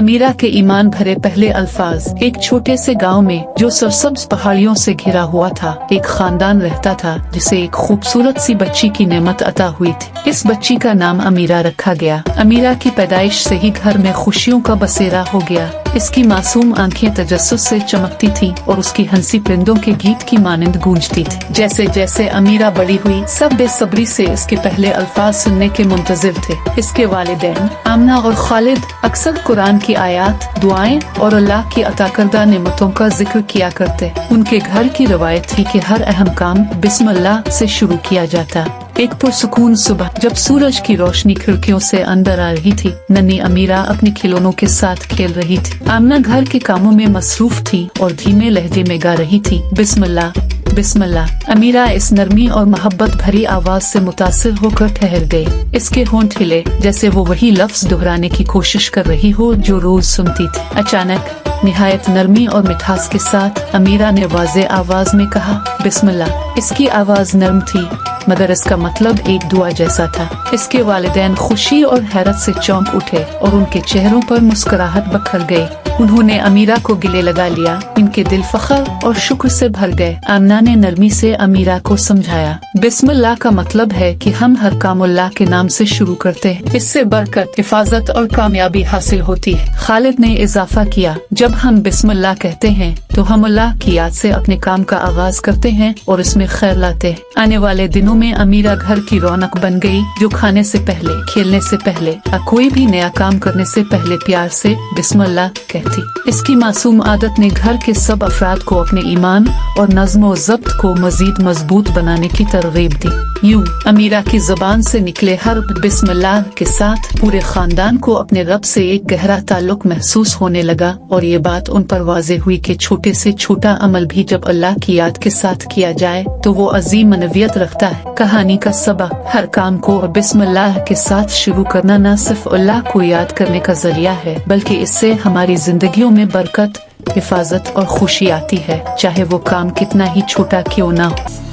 अमीरा के ईमान भरे पहले अल्फाज। एक छोटे से गांव में जो सरसब्ज पहाड़ियों से घिरा हुआ था, एक खानदान रहता था जिसे एक खूबसूरत सी बच्ची की नेमत अता हुई थी। इस बच्ची का नाम अमीरा रखा गया। अमीरा की पैदाइश से ही घर में खुशियों का बसेरा हो गया। इसकी मासूम आंखें तजस्सुस से चमकती थीं और उसकी हंसी परिंदों के गीत की मानंद गूंजती थी। जैसे जैसे अमीरा बड़ी हुई, सब बेसब्री से इसके पहले अल्फाज सुनने के मुंतजिर थे। इसके वालिदैन आमना और खालिद अक्सर कुरान की आयात, दुआएं और अल्लाह की अता करदा नेमतों का जिक्र किया करते। उनके घर की रवायत थी कि हर अहम काम बिस्मिल्लाह से शुरू किया जाता। एक पुरसुकून सुबह जब सूरज की रोशनी खिड़कियों से अंदर आ रही थी, नन्ही अमीरा अपने खिलौनों के साथ खेल रही थी। आमना घर के कामों में मसरूफ थी और धीमे लहजे में गा रही थी, बिस्मिल्लाह बिस्मिल्लाह। अमीरा इस नरमी और मोहब्बत भरी आवाज से मुतासिर होकर ठहर गई। इसके होंठ हिले जैसे वो वही लफ्ज दोहराने की कोशिश कर रही हो जो रोज सुनती थी। अचानक निहायत नरमी और मिठास के साथ अमीरा ने वाज़े आवाज में कहा, बिस्मिल्लाह। इसकी आवाज नरम थी मगर इसका मतलब एक दुआ जैसा था। इसके वालिदैन खुशी और हैरत से चौंक उठे और उनके चेहरों पर मुस्कुराहट बखर गई। उन्होंने अमीरा को गिले लगा लिया। इनके दिल फख्र और शुक्र से भर गए। आमना ने नरमी से अमीरा को समझाया, बिस्मिल्लाह का मतलब है कि हम हर काम अल्लाह के नाम से शुरू करते हैं। इससे बरकत, हिफाजत और कामयाबी हासिल होती है। खालिद ने इजाफा किया, जब हम बिस्मिल्लाह कहते हैं तो हम अल्लाह की याद से अपने काम का आगाज करते हैं और इसमें खैर लाते हैं। आने वाले दिनों में अमीरा घर की रौनक बन गई, जो खाने से पहले, खेलने से पहले और कोई भी नया काम करने से पहले प्यार से बिस्मिल्लाह कहती। इसकी मासूम आदत ने घर के सब अफराद को अपने ईमान और नज़्म व ज़ब्त को मजीद मजबूत बनाने की तरगीब दी। यूं अमीरा की जुबान से निकले हर बिस्मिल्लाह के साथ पूरे खानदान को अपने रब से एक गहरा ताल्लुक महसूस होने लगा और ये बात उन पर वाज़े हुई कि छोटे से छोटा अमल भी जब अल्लाह की याद के साथ किया जाए तो वो अजीम मनवियत रखता है। कहानी का सबक, हर काम को बिस्मिल्लाह के साथ शुरू करना न सिर्फ अल्लाह को याद करने का जरिया है, बल्कि इससे हमारी जिंदगियों में बरकत, हिफाजत और खुशी आती है, चाहे वो काम कितना ही छोटा क्यों ना हो।